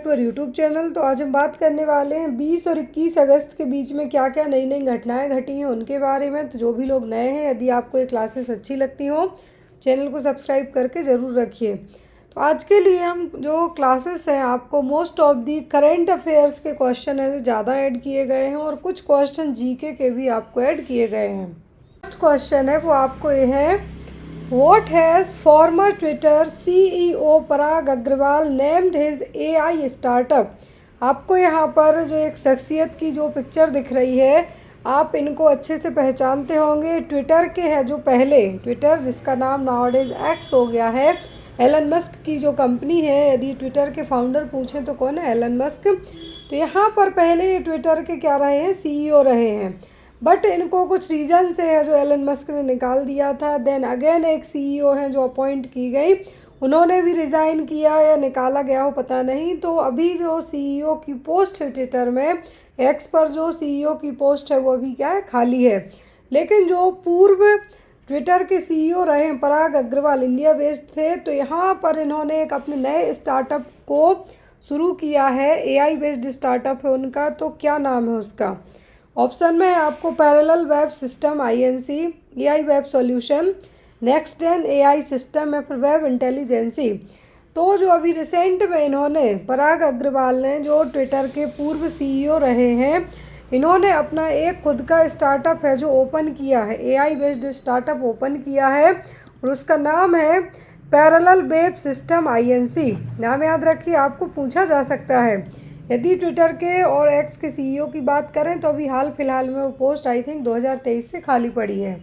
To our YouTube channel. तो आज हम बात करने वाले हैं 20 और 21 अगस्त के बीच में क्या क्या नई नई घटनाएं घटी हैं उनके बारे में। तो जो भी लोग नए हैं, यदि आपको ये क्लासेस अच्छी लगती हों, चैनल को सब्सक्राइब करके ज़रूर रखिए। तो आज के लिए हम जो क्लासेस हैं, आपको most of the current affairs के क्वेश्चन हैं जो ज़्यादा ऐड किए गए हैं, और कुछ क्वेश्चन जीके के भी आपको ऐड किए गए हैं। फर्स्ट क्वेश्चन है वो आपको ये है, What has former Twitter CEO Parag Agarwal named his AI startup? आपको यहाँ पर जो एक शख्सियत की जो पिक्चर दिख रही है, आप इनको अच्छे से पहचानते होंगे। ट्विटर के हैं जो पहले, ट्विटर जिसका नाम नाउअडेज एक्स हो गया है, एलन मस्क की जो कंपनी है। यदि ट्विटर के फाउंडर पूछें तो कौन है? Elon Musk. तो यहाँ पर पहले ये ट्विटर के क्या रहे हैं? CEO रहे हैं, बट इनको कुछ रीज़न से है जो एलन मस्क ने निकाल दिया था। देन अगेन एक CEO है जो अपॉइंट की गई, उन्होंने भी रिज़ाइन किया या निकाला गया हो पता नहीं। तो अभी जो CEO की पोस्ट है ट्विटर में, एक्स पर जो CEO की पोस्ट है वो अभी क्या है? खाली है। लेकिन जो पूर्व ट्विटर के CEO रहे हैं पराग अग्रवाल, इंडिया बेस्ड थे। तो यहाँ पर इन्होंने एक अपने नए स्टार्टअप को शुरू किया है, AI बेस्ड स्टार्टअप है उनका। तो क्या नाम है उसका? ऑप्शन में आपको parallel web system INC, AI web solution, next gen AI system या फिर वेब इंटेलिजेंसी। तो जो अभी रिसेंट में इन्होंने, पराग अग्रवाल ने, जो ट्विटर के पूर्व CEO रहे हैं, इन्होंने अपना एक खुद का स्टार्टअप है जो ओपन किया है, AI बेस्ड स्टार्टअप ओपन किया है, और उसका नाम है पैरेलल वेब सिस्टम INC। नाम याद रखिए, आपको पूछा जा सकता है। यदि ट्विटर के और एक्स के CEO की बात करें तो अभी हाल फिलहाल में वो पोस्ट आई थिंक 2023 से खाली पड़ी है।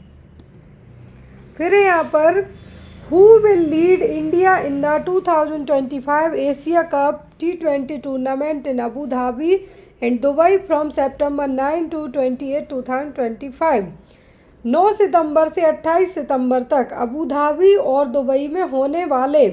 फिर यहाँ पर who will lead India in the 2025 Asia cup T20 tournament in Abu Dhabi and Dubai from September 9 to 28, 2025। 9 सितंबर से 28 सितंबर तक अबू धाबी और दुबई में होने वाले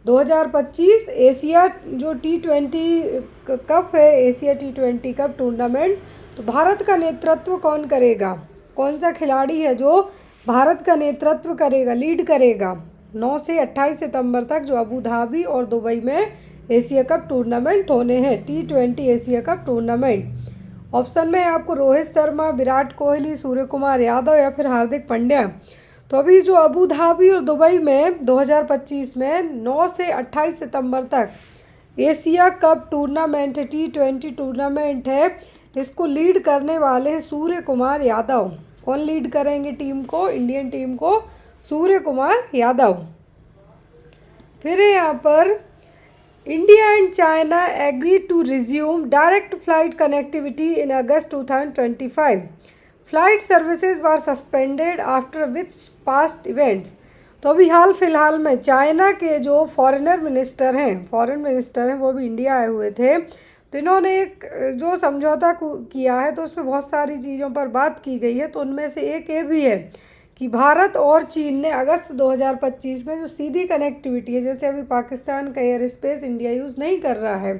2025 एशिया जो T20 कप है, एशिया T20 कप टूर्नामेंट, तो भारत का नेतृत्व कौन करेगा? कौन सा खिलाड़ी है जो भारत का नेतृत्व करेगा, लीड करेगा? 9 से 28 सितंबर तक जो अबू धाबी और दुबई में एशिया कप टूर्नामेंट होने हैं, T20 Asia cup tournament. Option में आपको रोहित शर्मा, विराट कोहली, सूर्य कुमार यादव या फिर हार्दिक पांड्या। तो अभी जो अबू धाबी और दुबई में 2025 में 9 से 28 सितंबर तक Asia cup tournament T20 tournament है, इसको लीड करने वाले हैं सूर्य कुमार यादव। कौन लीड करेंगे टीम को, इंडियन टीम को? सूर्य कुमार यादव। फिर यहाँ पर India and China agree to resume direct flight connectivity in August 2025। Flight services were suspended after which past events. तो अभी हाल फिलहाल में चाइना के जो फॉरेन मिनिस्टर हैं वो भी इंडिया आए हुए थे। तो इन्होंने एक जो समझौता किया है, तो उसमें बहुत सारी चीज़ों पर बात की गई है। तो उनमें से एक ये भी है कि भारत और चीन ने अगस्त 2025 में जो सीधी कनेक्टिविटी है, जैसे अभी पाकिस्तान का एयर स्पेस इंडिया यूज़ नहीं कर रहा है,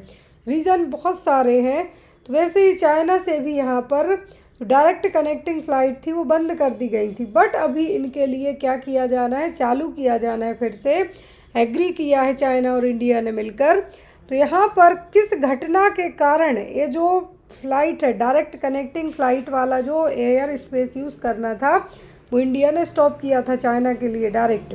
रीज़न बहुत सारे हैं, तो वैसे ही चाइना से भी यहाँ पर डायरेक्ट कनेक्टिंग फ़्लाइट थी वो बंद कर दी गई थी। बट अभी इनके लिए क्या किया जाना है? चालू किया जाना है, फिर से एग्री किया है चाइना और इंडिया ने मिलकर। तो यहाँ पर किस घटना के कारण ये जो फ़्लाइट है, डायरेक्ट कनेक्टिंग फ़्लाइट वाला जो एयर स्पेस यूज़ करना था, वो इंडिया ने स्टॉप किया था चाइना के लिए डायरेक्ट।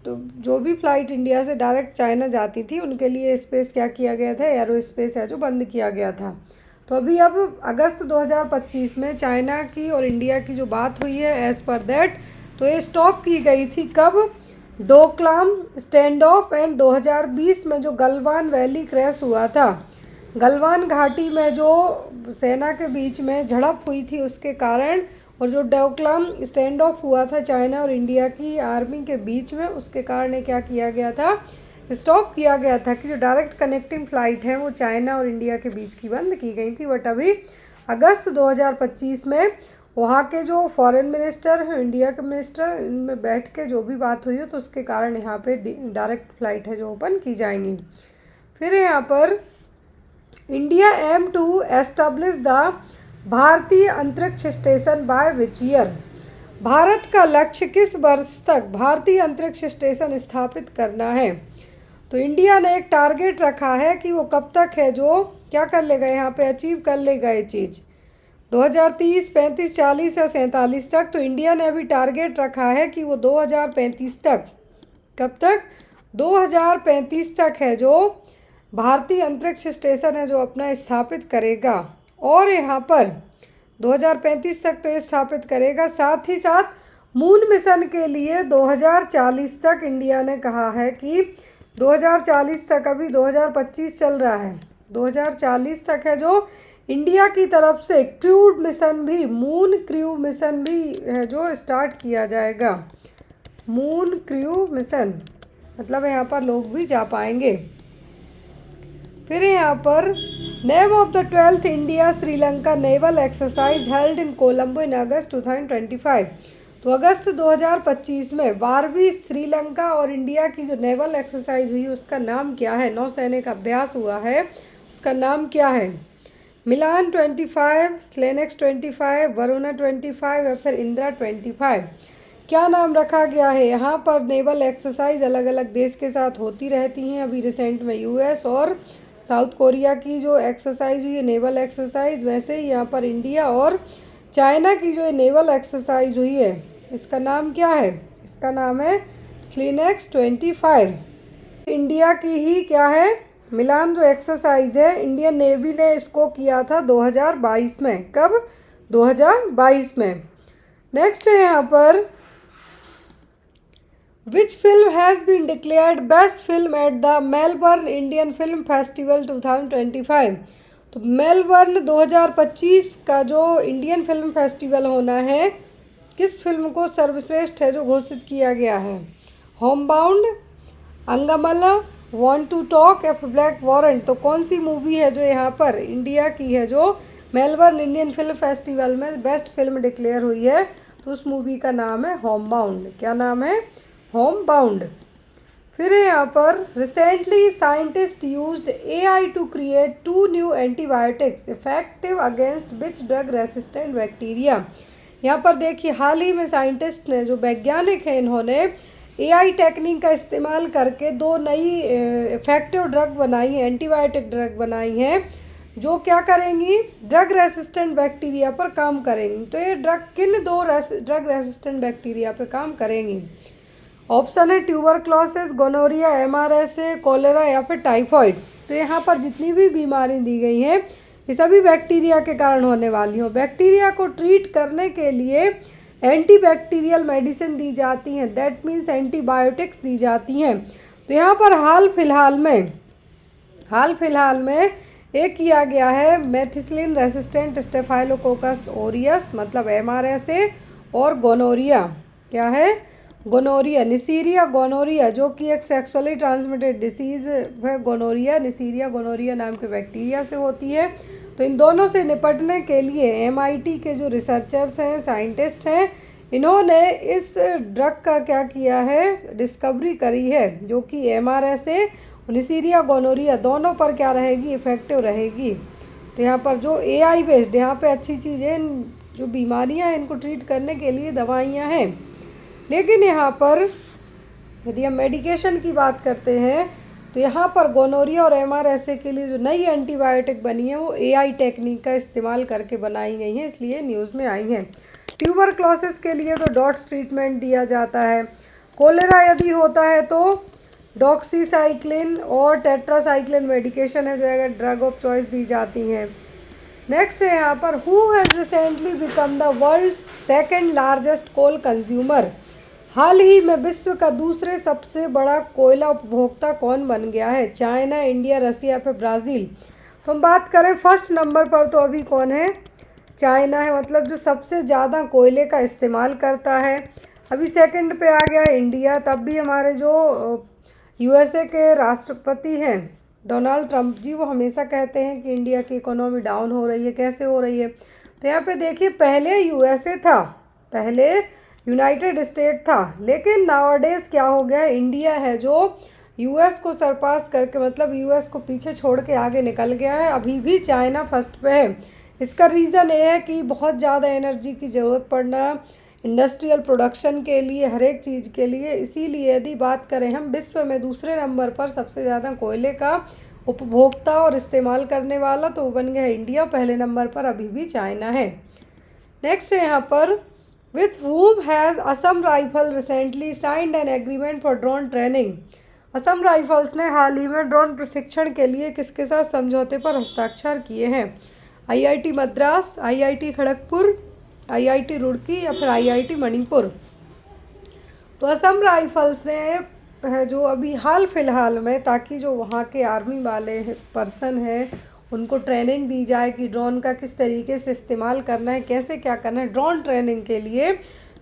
तो जो भी फ़्लाइट इंडिया से डायरेक्ट चाइना जाती थी, उनके लिए स्पेस क्या किया गया था? एरो स्पेस है जो बंद किया गया था। तो अभी अब अगस्त 2025 में चाइना की और इंडिया की जो बात हुई है, एज़ पर दैट, तो ये स्टॉप की गई थी कब? डोकलाम स्टैंड ऑफ एंड 2020 में जो गलवान वैली क्रैश हुआ था, गलवान घाटी में जो सेना के बीच में झड़प हुई थी उसके कारण, और जो डोकलाम स्टैंड ऑफ हुआ था चाइना और इंडिया की आर्मी के बीच में, उसके कारण क्या किया गया था? स्टॉप किया गया था कि जो डायरेक्ट कनेक्टिंग फ़्लाइट है वो चाइना और इंडिया के बीच की बंद की गई थी। बट अभी अगस्त 2025 में वहाँ के जो फॉरेन मिनिस्टर हैं, इंडिया के मिनिस्टर, इनमें बैठ के जो भी बात हुई हो, तो उसके कारण यहाँ पे डायरेक्ट फ़्लाइट है जो ओपन की जाएंगी। फिर यहाँ पर India aim to establish the Bharatiya Antariksh station by which year. Bharat का लक्ष्य किस वर्ष तक भारतीय अंतरिक्ष स्टेशन स्थापित करना है? तो इंडिया ने एक टारगेट रखा है कि वो कब तक है जो क्या कर लेगा, यहाँ पे अचीव कर लेगा ये चीज़ 2030, 35, 40 या 47 तक। तो इंडिया ने अभी टारगेट रखा है कि वो 2035 तक, कब तक, 2035 तक है जो भारतीय अंतरिक्ष स्टेशन है जो अपना स्थापित करेगा। और यहाँ पर 2035 तक तो ये स्थापित करेगा, साथ ही साथ मून मिशन के लिए 2040 तक इंडिया ने कहा है कि 2040 तक, अभी 2025 चल रहा है, 2040 तक है जो इंडिया की तरफ से क्रू मिशन भी, मून क्रू मिशन भी है जो स्टार्ट किया जाएगा। मून क्रू मिशन मतलब यहाँ पर लोग भी जा पाएंगे। फिर यहाँ पर name of the 12th India Sri Lanka naval exercise held in Colombo in August 2025। तो अगस्त 2025 में 12वीं श्रीलंका और इंडिया की जो नेवल एक्सरसाइज हुई उसका नाम क्या है, नौसैनिक अभ्यास हुआ है, उसका नाम क्या है? मिलान 25, स्लेनेक्स 25, वरुणा 25 या फिर इंदिरा 25, क्या नाम रखा गया है? यहाँ पर नेवल एक्सरसाइज अलग अलग देश के साथ होती रहती हैं। अभी रिसेंट में यूएस और साउथ कोरिया की जो एक्सरसाइज हुई है नेवल एक्सरसाइज, वैसे ही यहाँ पर इंडिया और चाइना की जो नेवल एक्सरसाइज हुई है इसका नाम क्या है? इसका नाम है स्लेनेक्स 25। इंडिया की ही क्या है, मिलान जो एक्सरसाइज है इंडियन नेवी ने इसको किया था 2022 में। कब? 2022 में। नेक्स्ट है यहाँ पर which film has been declared best film at the Melbourne Indian film festival 2025। तो मेलबर्न 2025 का जो इंडियन फिल्म फेस्टिवल होना है, किस फिल्म को सर्वश्रेष्ठ है जो घोषित किया गया है? होमबाउंड, अंगामला, वांट टू टॉक या फिर ब्लैक वारंट। तो कौन सी मूवी है जो यहाँ पर इंडिया की है जो मेलबर्न इंडियन फिल्म फेस्टिवल में बेस्ट फिल्म डिक्लेयर हुई है? तो उस मूवी का नाम है होमबाउंड। क्या नाम है? होमबाउंड। फिर यहाँ पर recently scientist used AI to create 2 new antibiotics effective against which drug resistant bacteria. यहाँ पर देखिए हाल ही में साइंटिस्ट ने, जो वैज्ञानिक हैं, इन्होंने एआई टेक्निक का इस्तेमाल करके 2 नई इफेक्टिव ड्रग बनाई हैं, एंटीबायोटिक ड्रग बनाई हैं जो क्या करेंगी, ड्रग रेसिस्टेंट बैक्टीरिया पर काम करेंगी। तो ये ड्रग किन 2 ड्रग रेसिस्टेंट बैक्टीरिया पर काम करेंगी? ऑप्शन है ट्यूबरक्लोसिस, गोनोरिया, एमआरएसए, कोलेरा या फिर टाइफॉइड। तो यहाँ पर जितनी भी बीमारी दी गई हैं ये सभी बैक्टीरिया के कारण होने वाली हों। बैक्टीरिया को ट्रीट करने के लिए एंटीबैक्टीरियल मेडिसिन दी जाती हैं, दैट मीन्स एंटीबायोटिक्स दी जाती हैं। तो यहाँ पर हाल फिलहाल में एक किया गया है मेथिसिलिन रेसिस्टेंट स्टेफाइलोकोकस ओरियस मतलब एमआरएसए, और गोनोरिया, क्या है? गोनोरिया, निसीरिया गोनोरिया, जो कि एक सेक्सुअली ट्रांसमिटेड डिसीज़ है। गोनोरिया, निसीरिया गोनोरिया नाम के बैक्टीरिया से होती है। तो इन दोनों से निपटने के लिए एमआईटी के जो रिसर्चर्स हैं, साइंटिस्ट हैं, इन्होंने इस ड्रग का क्या किया है, डिस्कवरी करी है, जो कि एमआरएसए और निसीरिया गोनोरिया दोनों पर क्या रहेगी, इफ़ेक्टिव रहेगी। तो यहाँ पर जो एआई बेस्ड, यहाँ पे अच्छी चीज़ें, जो बीमारियाँ हैं इनको ट्रीट करने के लिए दवाइयाँ हैं। लेकिन यहाँ पर यदि हम मेडिकेशन की बात करते हैं तो यहाँ पर गोनोरिया और एमआरएसए के लिए जो नई एंटीबायोटिक बनी है वो एआई टेक्निक का इस्तेमाल करके बनाई गई हैं, इसलिए न्यूज़ में आई हैं। ट्यूबरक्लोसिस के लिए तो डॉट्स ट्रीटमेंट दिया जाता है। कोलेरा यदि होता है तो डॉक्सीसाइक्लिन और टेट्रासाइक्लिन मेडिकेशन है जो अगर ड्रग ऑफ चॉइस दी जाती हैं। नेक्स्ट है यहाँ पर who has recently become the world second largest coal consumer. हाल ही में विश्व का दूसरे सबसे बड़ा कोयला उपभोक्ता कौन बन गया है? चाइना, इंडिया, रसिया फिर ब्राज़ील। तो हम बात करें फर्स्ट नंबर पर तो अभी कौन है? चाइना है, मतलब जो सबसे ज़्यादा कोयले का इस्तेमाल करता है। अभी सेकंड पे आ गया है इंडिया। तब भी हमारे जो यूएसए के राष्ट्रपति हैं डोनाल्ड ट्रंप जी, वो हमेशा कहते हैं कि इंडिया की इकोनॉमी डाउन हो रही है। कैसे हो रही है? तो यहाँ पे देखिए पहले यूएसए था, पहले यूनाइटेड स्टेट था, लेकिन नाउअडेज क्या हो गया, इंडिया है जो यूएस को सरपास करके, मतलब यूएस को पीछे छोड़ के आगे निकल गया है। अभी भी चाइना फर्स्ट पे है। इसका रीज़न ये है कि बहुत ज़्यादा एनर्जी की ज़रूरत पड़ना, इंडस्ट्रियल प्रोडक्शन के लिए, हर एक चीज़ के लिए। इसीलिए यदि बात करें हम विश्व में दूसरे नंबर पर सबसे ज़्यादा कोयले का उपभोक्ता और इस्तेमाल करने वाला, तो वो बन गया इंडिया। पहले नंबर पर अभी भी चाइना है। नेक्स्ट है यहाँ पर, with whom has Assam rifle recently signed an agreement for drone training. Assam rifles ने हाल ही में ड्रोन प्रशिक्षण के लिए किसके साथ समझौते पर हस्ताक्षर किए हैं? IIT Madras, IIT Kharagpur, IIT Roorkee या फिर IIT मणिपुर। तो असम राइफल्स ने जो अभी हाल फिलहाल में, ताकि जो वहाँ के आर्मी वाले पर्सन हैं उनको ट्रेनिंग दी जाए कि ड्रोन का किस तरीके से इस्तेमाल करना है, कैसे क्या करना है ड्रोन ट्रेनिंग के लिए,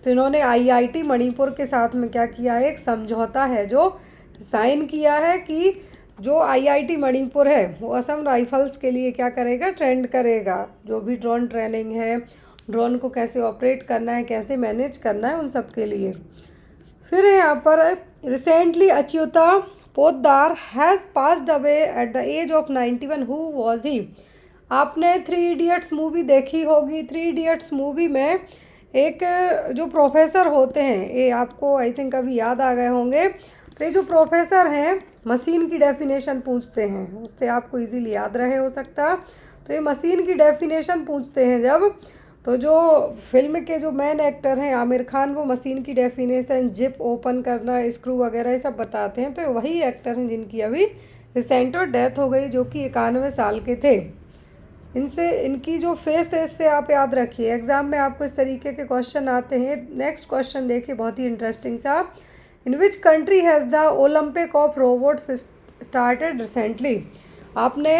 तो इन्होंने IIT मणिपुर के साथ में क्या किया है, एक समझौता है जो साइन किया है कि जो IIT मणिपुर है वो असम राइफल्स के लिए क्या करेगा, ट्रेंड करेगा। जो भी ड्रोन ट्रेनिंग है, ड्रोन को कैसे ऑपरेट करना है, कैसे मैनेज करना है, उन सब के लिए। फिर यहाँ पर recently Achyuta Poddar has passed away at the age of 91। Who was he? आपने 3 इडियट्स मूवी देखी होगी। 3 इडियट्स मूवी में एक जो प्रोफेसर होते हैं, ये आपको आई थिंक अभी याद आ गए होंगे। तो ये जो प्रोफेसर हैं मशीन की डेफिनेशन पूछते हैं, उससे आपको इजीली याद रहे हो सकता। तो ये मशीन की डेफिनेशन पूछते हैं जब, तो जो फिल्म के जो मेन एक्टर हैं आमिर खान, वो मशीन की डेफिनेशन, जिप ओपन करना, स्क्रू वगैरह ये सब बताते हैं। तो वही एक्टर हैं जिनकी अभी रिसेंट में डेथ हो गई, जो कि 91 साल के थे। इनसे इनकी जो फेस है इससे आप याद रखिए, एग्जाम में आपको इस तरीके के क्वेश्चन आते हैं। नेक्स्ट क्वेश्चन देखिए, बहुत ही इंटरेस्टिंग सा। In which country has the Olympic of robots started recently? आपने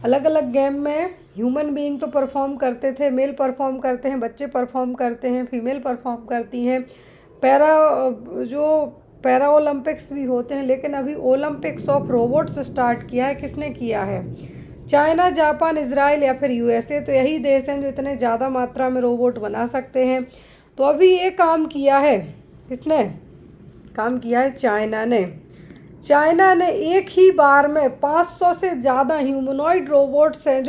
अलग अलग गेम में ह्यूमन बीइंग तो परफॉर्म करते थे, मेल परफॉर्म करते हैं, बच्चे परफॉर्म करते हैं, फीमेल परफॉर्म करती हैं, पैरा ओलंपिक्स भी होते हैं, लेकिन अभी ओलंपिक्स ऑफ रोबोट्स स्टार्ट किया है। किसने किया है? चाइना, जापान, इजराइल या फिर USA। तो यही देश हैं जो इतने ज़्यादा मात्रा में रोबोट बना सकते हैं। तो अभी ये काम किया है, किसने काम किया है? चाइना ने। चाइना ने एक ही बार में 500 से ज़्यादा ह्यूमनॉइड रोबोट्स हैं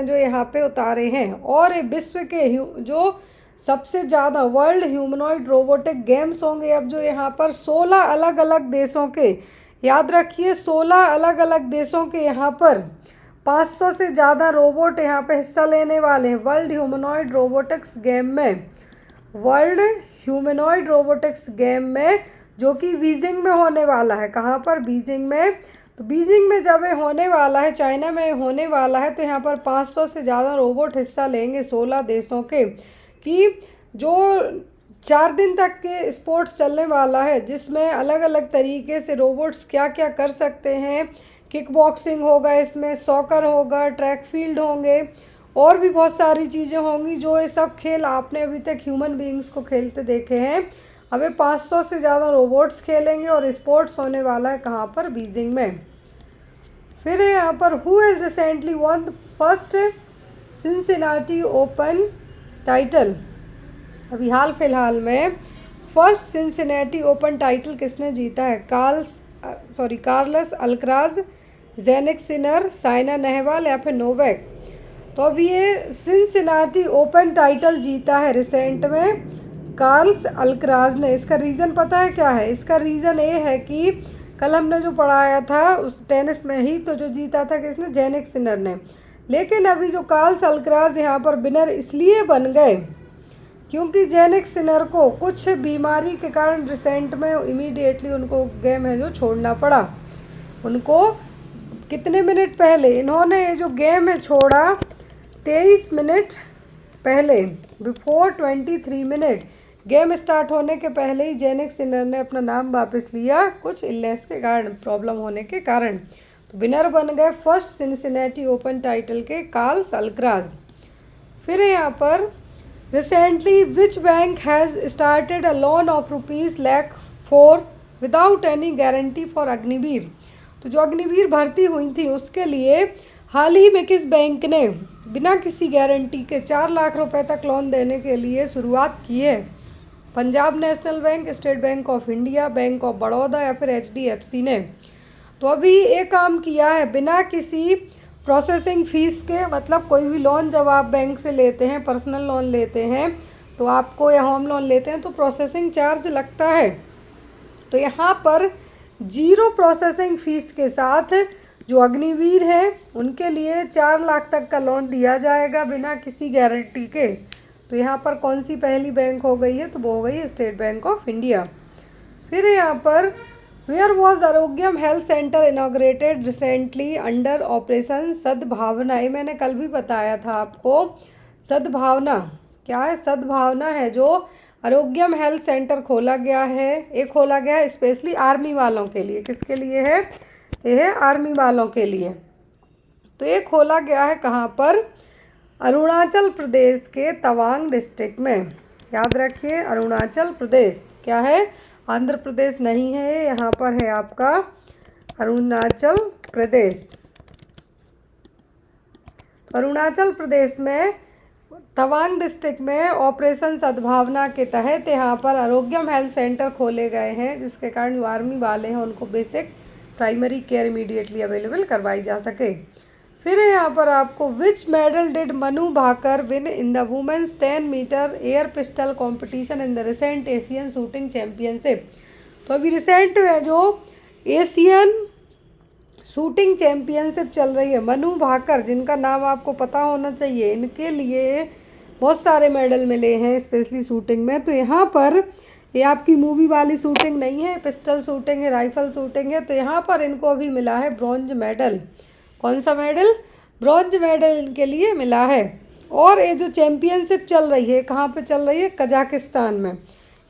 जो यहाँ पे उतारे हैं। और विश्व के जो सबसे ज़्यादा वर्ल्ड ह्यूमनॉइड रोबोटिक गेम्स होंगे अब जो यहाँ पर 16 अलग अलग देशों के, याद रखिए 16 अलग अलग देशों के यहाँ पर 500 से ज़्यादा रोबोट यहाँ पे हिस्सा लेने वाले हैं वर्ल्ड ह्यूमनॉइड रोबोटिक्स गेम में, जो कि बीजिंग में होने वाला है। कहाँ पर? बीजिंग में। तो बीजिंग में जब ये होने वाला है, चाइना में होने वाला है, तो यहाँ पर 500 से ज़्यादा रोबोट हिस्सा लेंगे 16 देशों के, कि जो 4 दिन तक के स्पोर्ट्स चलने वाला है, जिसमें अलग अलग तरीके से रोबोट्स क्या क्या कर सकते हैं। किक बॉक्सिंग होगा, इसमें सॉकर होगा, ट्रैक फील्ड होंगे, और भी बहुत सारी चीज़ें होंगी। जो ये सब खेल आपने अभी तक ह्यूमन बीइंग्स को खेलते देखे हैं, अभी 500 से ज़्यादा रोबोट्स खेलेंगे और स्पोर्ट्स होने वाला है कहाँ पर? बीजिंग में। फिर यहाँ पर who has recently one the first Cincinnati open title? अभी हाल फिलहाल में फर्स्ट सिंसिनाटी ओपन टाइटल किसने जीता है? Carlos Alcaraz, Jannik Sinner, Saina Nehwal या फिर नोवेक। तो अब ये सिंसिनाटी ओपन टाइटल जीता है रिसेंट में कार्ल्स अल्कराज ने। इसका रीज़न पता है क्या है? इसका रीज़न ये है कि कल हमने जो पढ़ाया था उस टेनिस में ही, तो जो जीता था किसने? जेनिक सिनर ने। लेकिन अभी जो कार्ल्स अल्कराज यहाँ पर विनर इसलिए बन गए क्योंकि जेनिक सिनर को कुछ बीमारी के कारण रिसेंट में इमीडिएटली उनको गेम है जो छोड़ना पड़ा। उनको कितने मिनट पहले इन्होंने ये जो गेम है छोड़ा? 23 मिनट पहले, बिफोर 23 मिनट, गेम स्टार्ट होने के पहले ही जेनिक सिनर ने अपना नाम वापस लिया, कुछ इलनेस के कारण, प्रॉब्लम होने के कारण। तो विनर बन गए फर्स्ट सिंसिनाटी ओपन टाइटल के कार्ल्स अल्कराज। फिर यहाँ पर recently which bank has started a loan of ₹1,00,000 for without any guarantee for Agniveer? तो जो अग्निवीर भर्ती हुई थी उसके लिए हाल ही में किस बैंक ने बिना किसी गारंटी के 4 लाख रुपए तक लोन देने के लिए शुरुआत की है? Punjab national bank, state bank of India, bank of Baroda या फिर HDFC ने। तो अभी ये काम किया है बिना किसी प्रोसेसिंग फ़ीस के। मतलब कोई भी लोन जब आप बैंक से लेते हैं, पर्सनल लोन लेते हैं, तो आपको या होम लोन लेते हैं तो प्रोसेसिंग चार्ज लगता है। तो यहाँ पर 0 प्रोसेसिंग फ़ीस के साथ जो अग्निवीर हैं उनके लिए 4 लाख तक का लोन दिया जाएगा बिना किसी गारंटी के। तो यहाँ पर कौन सी पहली बैंक हो गई है, तो वो हो गई है स्टेट बैंक ऑफ इंडिया। फिर यहाँ पर where was Arogyam health centre inaugurated recently under operation Sadbhavana. ये मैंने कल भी बताया था आपको। सद्भावना क्या है? सद्भावना है जो आरोग्यम हेल्थ सेंटर खोला गया है। एक खोला गया है स्पेशली आर्मी वालों के लिए। किसके लिए है? ये है आर्मी वालों के लिए। तो ये खोला गया है कहाँ पर? अरुणाचल प्रदेश के तवांग डिस्ट्रिक्ट में। याद रखिए अरुणाचल प्रदेश क्या है? आंध्र प्रदेश नहीं है, यहाँ पर है आपका अरुणाचल प्रदेश। अरुणाचल प्रदेश में तवांग डिस्ट्रिक्ट में ऑपरेशन सद्भावना के तहत यहाँ पर आरोग्यम हेल्थ सेंटर खोले गए हैं, जिसके कारण जो आर्मी वाले हैं उनको basic primary care immediately available करवाई जा सके। फिर यहाँ पर आपको which medal did Manu Bhaker win in the women's 10 metre air pistol competition in the recent Asian shooting championship. तो अभी रिसेंट में जो एशियन शूटिंग चैम्पियनशिप चल रही है, मनु भाकर जिनका नाम आपको पता होना चाहिए, इनके लिए बहुत सारे मेडल मिले हैं स्पेशली शूटिंग में। तो यहाँ पर ये आपकी मूवी वाली शूटिंग नहीं है, पिस्टल शूटिंग है, राइफल शूटिंग है। तो यहाँ पर इनको अभी मिला है ब्रॉन्ज मेडल। कौन सा मेडल? ब्रॉन्ज मेडल इनके लिए मिला है। और ये जो चैम्पियनशिप चल रही है कहाँ पे चल रही है? कजाकिस्तान में।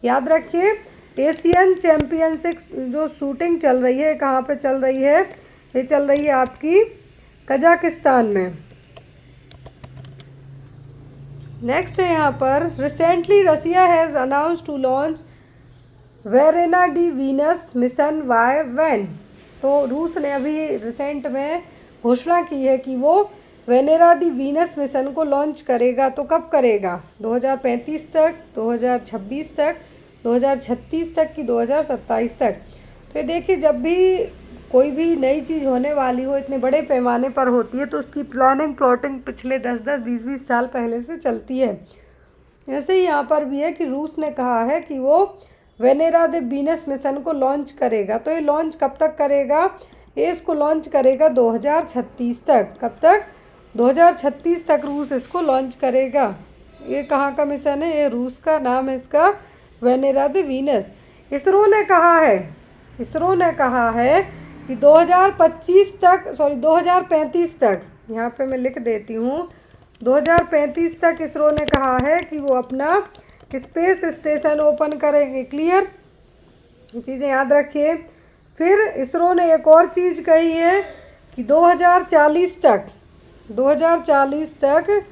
याद रखिए एशियन चैम्पियनशिप जो शूटिंग चल रही है कहाँ पे चल रही है? ये चल रही है आपकी कजाकिस्तान में। नेक्स्ट है यहाँ पर recently Russia has announce to launch वेरेना D Venus mission by when. तो रूस ने अभी रिसेंट में घोषणा की है कि वो वेनेरा दी वीनस मिशन को लॉन्च करेगा। तो कब करेगा? 2035 तक, 2026 तक, 2036 तक कि 2027 तक। तो ये देखिए जब भी कोई भी नई चीज़ होने वाली हो, इतने बड़े पैमाने पर होती है, तो उसकी प्लानिंग प्लॉटिंग पिछले 10-10, 20-20 साल पहले से चलती है। ऐसे ही यहाँ पर भी है कि रूस ने कहा है कि वो वेनेरा द वीनस मिशन को लॉन्च करेगा। तो ये लॉन्च कब तक करेगा? ये इसको लॉन्च करेगा 2036 तक। कब तक? 2036 तक रूस इसको लॉन्च करेगा। ये कहाँ का मिशन है? ये रूस का नाम है इसका वेनेरा द वीनस। इसरो ने कहा है कि 2035 तक, यहाँ पे मैं लिख देती हूँ, 2035 तक इसरो ने कहा है कि वो अपना स्पेस स्टेशन ओपन करेंगे। क्लियर? चीज़ें याद रखिए। फिर इसरो ने एक और चीज़ कही है कि 2040 तक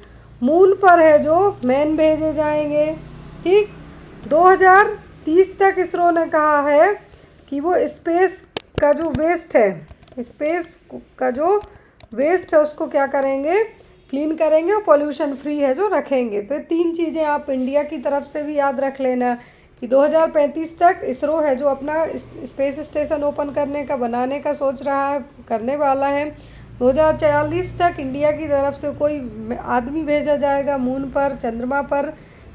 मून पर है जो मैन भेजे जाएंगे। ठीक, 2030 तक इसरो ने कहा है कि वो स्पेस का जो वेस्ट है उसको क्या करेंगे? क्लीन करेंगे और पॉल्यूशन फ्री है जो रखेंगे। तो ये 3 चीज़ें आप इंडिया की तरफ से भी याद रख लेना कि 2035 तक इसरो है जो अपना स्पेस स्टेशन ओपन बनाने का सोच रहा है, करने वाला है। 2040 तक इंडिया की तरफ से कोई आदमी भेजा जाएगा मून पर, चंद्रमा पर।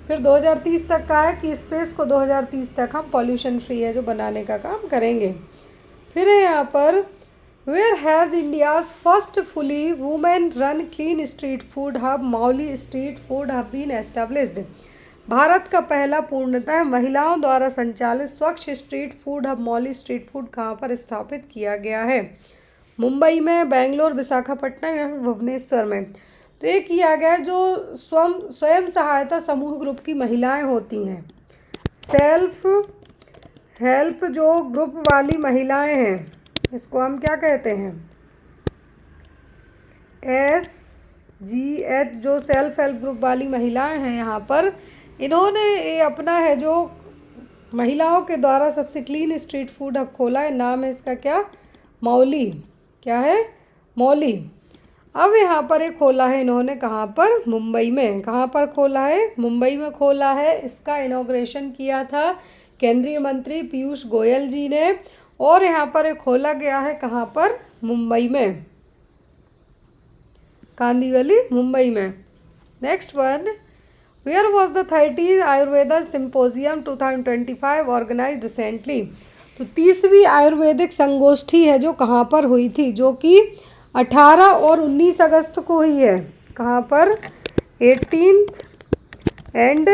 फिर 2030 तक का है कि स्पेस को 2030 तक हम पॉल्यूशन फ्री है जो बनाने का काम करेंगे। फिर है यहाँ पर where has India's first fully women run clean street food hub Mauli street food hub been established. Bharat का पहला पूर्णतः महिलाओं द्वारा संचालित स्वच्छ street food hub Mauli street food कहाँ पर स्थापित किया गया है? मुंबई में, बेंगलोर, विशाखापट्टनम या भुवनेश्वर में। तो ये किया गया जो स्वयं सहायता समूह ग्रुप की महिलाएं होती हैं, सेल्फ हेल्प जो ग्रुप वाली महिलाएं हैं, इसको हम क्या कहते हैं? SGH जो सेल्फ हेल्प ग्रुप वाली महिलाएं हैं यहाँ पर, इन्होंने ये अपना है जो महिलाओं के द्वारा सबसे क्लीन स्ट्रीट फूड हब खोला है। नाम है इसका क्या? मौली। क्या है? मौली। अब यहाँ पर एक खोला है इन्होंने कहाँ पर? मुंबई में। कहाँ पर खोला है? मुंबई में खोला है। इसका इनॉग्रेशन किया था केंद्रीय मंत्री पीयूष गोयल जी ने। और यहाँ पर एक खोला गया है कहाँ पर? मुंबई में, कांदिवली, मुंबई में। Next one, where was the 30th Ayurveda symposium 2025 organise recently. तो 30वीं आयुर्वेदिक संगोष्ठी है जो कहाँ पर हुई थी, जो कि 18 और 19 अगस्त को हुई है। कहाँ पर? 18 एंड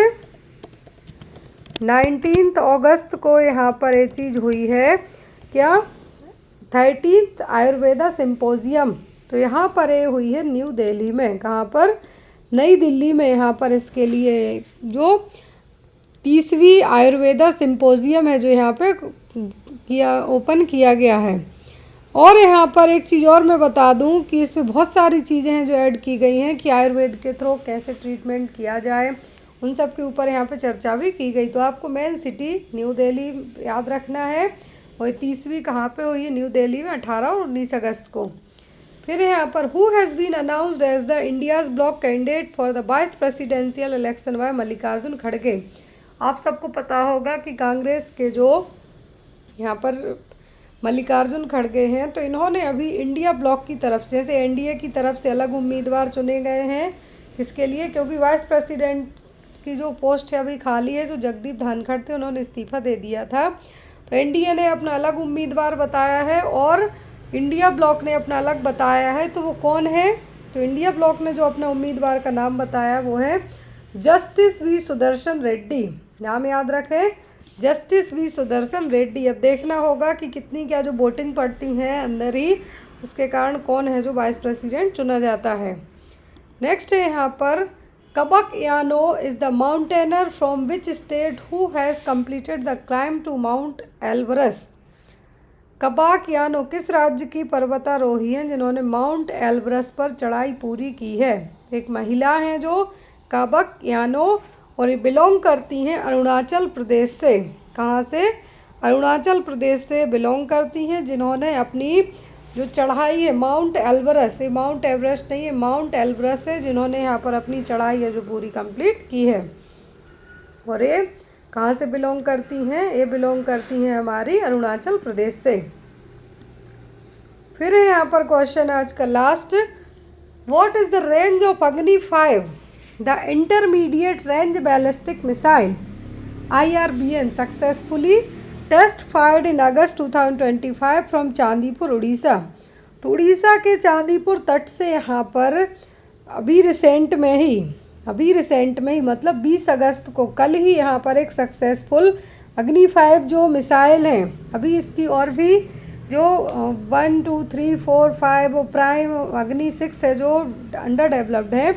19 अगस्त को यहाँ पर ये चीज़ हुई है। क्या? 30th Ayurveda symposium. तो यहाँ पर ये हुई है न्यू दिल्ली में। कहाँ पर? नई दिल्ली में। यहाँ पर इसके लिए जो 30वीं आयुर्वेदा सिम्पोजियम है जो यहाँ पे ओपन किया गया है। और यहाँ पर एक चीज़ और मैं बता दूँ कि इसमें बहुत सारी चीज़ें हैं जो ऐड की गई हैं कि आयुर्वेद के थ्रू कैसे ट्रीटमेंट किया जाए, उन सब के ऊपर यहाँ पे चर्चा भी की गई। तो आपको मेन सिटी न्यू दिल्ली याद रखना है। और 30वीं कहाँ पे हुई है? न्यू दिल्ली में 18 और 19 अगस्त को। फिर यहाँ पर who has been announced as the India's bloc candidate for the vice presidential election by Mallikarjun खड़गे। आप सबको पता होगा कि कांग्रेस के जो यहाँ पर मल्लिकार्जुन खड़गे हैं, तो इन्होंने अभी इंडिया ब्लॉक की तरफ से, जैसे एनडीए की तरफ से अलग उम्मीदवार चुने गए हैं। किसके लिए? क्योंकि वाइस प्रेसिडेंट की जो पोस्ट है अभी खाली है, जो जगदीप धनखड़ थे उन्होंने इस्तीफा दे दिया था। तो एनडीए ने अपना अलग उम्मीदवार बताया है और इंडिया ब्लॉक ने अपना अलग बताया है। तो वो कौन है? तो इंडिया ब्लॉक ने जो अपना उम्मीदवार का नाम बताया वो है जस्टिस वी सुदर्शन रेड्डी। नाम याद रखें, जस्टिस वी सुदर्शन रेड्डी। अब देखना होगा कि कितनी क्या जो वोटिंग पड़ती हैं अंदर ही, उसके कारण कौन है जो वाइस प्रेसिडेंट चुना जाता है। नेक्स्ट है यहाँ पर Kabak Yano is the mountaineer from which state who has completed the climb to Mount Elbrus. Kabak Yano किस राज्य की पर्वतारोही हैं जिन्होंने माउंट एल्बरस पर चढ़ाई पूरी की है? एक महिला हैं जो कबक यानो, और ये बिलोंग करती हैं अरुणाचल प्रदेश से। कहाँ से? अरुणाचल प्रदेश से बिलोंग करती हैं, जिन्होंने अपनी जो चढ़ाई है माउंट एल्बरस, ये माउंट एवरेस्ट नहीं है, माउंट एल्बरस है, जिन्होंने यहाँ पर अपनी चढ़ाई है जो पूरी कंप्लीट की है। और ये कहाँ से बिलोंग करती हैं? ये बिलोंग करती हैं हमारी अरुणाचल प्रदेश से। फिर है यहाँ पर क्वेश्चन आज का last, what is the range of Agni 5, the intermediate range ballistic missile IRBN successfully test fired in August 2025 from Chandipur Odisha. तो उड़ीसा के चांदीपुर तट से यहाँ पर अभी रिसेंट में ही मतलब 20 अगस्त को, कल ही यहाँ पर एक सक्सेसफुल अग्नि 5 जो मिसाइल हैं, अभी इसकी और भी जो 1 2 3 4 5 प्राइम अग्नि 6 है जो अंडर डेवलप्ड है।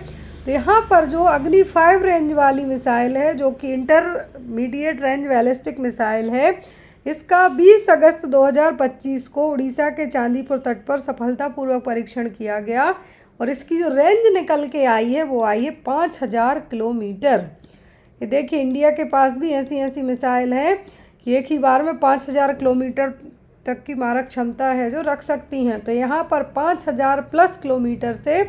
तो यहाँ पर जो अग्नि 5 रेंज वाली मिसाइल है जो कि इंटरमीडिएट रेंज बैलिस्टिक मिसाइल है, इसका 20 अगस्त 2025 को उड़ीसा के चांदीपुर तट पर सफलतापूर्वक परीक्षण किया गया। और इसकी जो रेंज निकल के आई है वो आई है 5000 किलोमीटर। ये देखिए इंडिया के पास भी ऐसी मिसाइल है कि एक ही बार में 5000 किलोमीटर तक की मारक क्षमता है जो रख सकती हैं। तो यहाँ पर 5000 प्लस किलोमीटर से,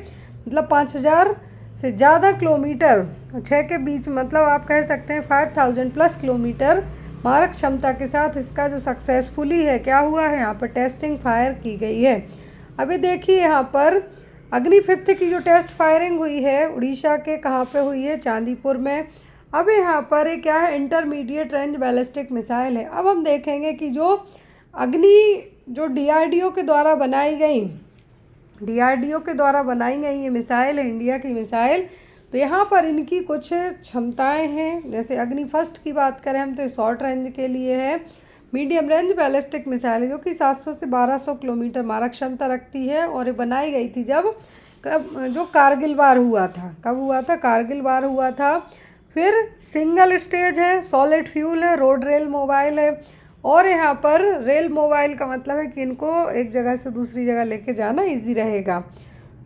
मतलब 5000 से ज़्यादा किलोमीटर 6 के बीच, मतलब आप कह सकते हैं 5000 प्लस किलोमीटर मारक क्षमता के साथ इसका जो सक्सेसफुली है क्या हुआ है, यहाँ पर टेस्टिंग फायर की गई है। अभी देखिए यहाँ पर अग्नि 5 की जो टेस्ट फायरिंग हुई है उड़ीसा के कहाँ पे हुई है? चांदीपुर में। अब यहाँ पर ये क्या है? इंटरमीडिएट रेंज बैलिस्टिक मिसाइल है। अब हम देखेंगे कि जो अग्नि जो DRDO के द्वारा बनाई गई ये मिसाइल है, इंडिया की मिसाइल। तो यहाँ पर इनकी कुछ क्षमताएं हैं। जैसे अग्नि 1 की बात करें हम तो शॉर्ट रेंज के लिए है, मीडियम रेंज बैलिस्टिक मिसाइल है जो कि 700 से 1200 किलोमीटर मारक क्षमता रखती है। और ये बनाई गई थी जब जो कारगिल वार हुआ था। कब हुआ था? कारगिल वार हुआ था। फिर सिंगल स्टेज है, सॉलिड फ्यूल है, रोड रेल मोबाइल है। और यहाँ पर रेल मोबाइल का मतलब है कि इनको एक जगह से दूसरी जगह लेके जाना इजी रहेगा।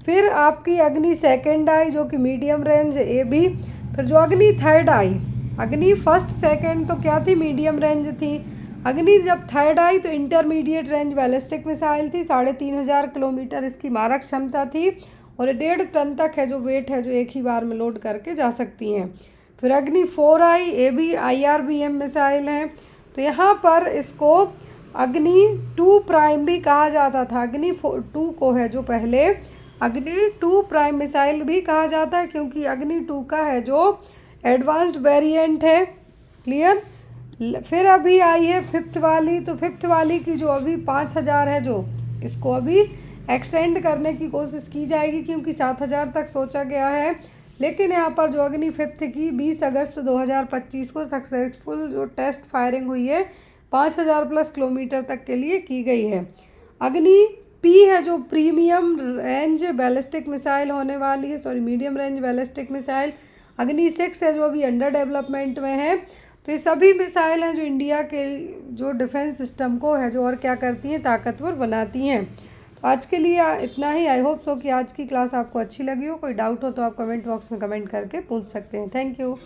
फिर आपकी अग्नि 2nd आई जो कि मीडियम रेंज है, ये भी। फिर जो अग्नि 3rd आई, अग्नि 1st 2nd तो क्या थी? मीडियम रेंज थी। अग्नि जब 3rd आई तो इंटरमीडिएट रेंज बैलिस्टिक मिसाइल थी, 3500 किलोमीटर इसकी मारक क्षमता थी। और 1.5 टन तक है जो वेट है जो एक ही बार में लोड करके जा सकती हैं। फिर अग्नि 4 आई, ये भी IRBM मिसाइल हैं। तो यहाँ पर इसको अग्नि 2 प्राइम भी कहा जाता था। अग्नि 2 को है जो पहले अग्नि 2 प्राइम मिसाइल भी कहा जाता है, क्योंकि अग्नि 2 का है जो एडवांस्ड वेरिएंट है। क्लियर। फिर अभी आई है 5th वाली, तो 5th वाली की जो अभी 5000 है, जो इसको अभी एक्सटेंड करने की कोशिश की जाएगी क्योंकि 7000 तक सोचा गया है। लेकिन यहाँ पर जो अग्नि 5th की 20 अगस्त 2025 को सक्सेसफुल जो टेस्ट फायरिंग हुई है 5000+ किलोमीटर तक के लिए की गई है। अग्नि पी है जो प्रीमियम रेंज बैलिस्टिक मिसाइल होने वाली है, sorry medium range ballistic missile. अग्नि 6 है जो अभी अंडर डेवलपमेंट में है। तो ये सभी मिसाइल हैं जो इंडिया के जो डिफेंस सिस्टम को है जो और क्या करती हैं, ताकतवर बनाती हैं। तो आज के लिए इतना ही। आई होप सो कि आज की क्लास आपको अच्छी लगी हो। कोई डाउट हो तो आप कमेंट बॉक्स में कमेंट करके पूछ सकते हैं। Thank you.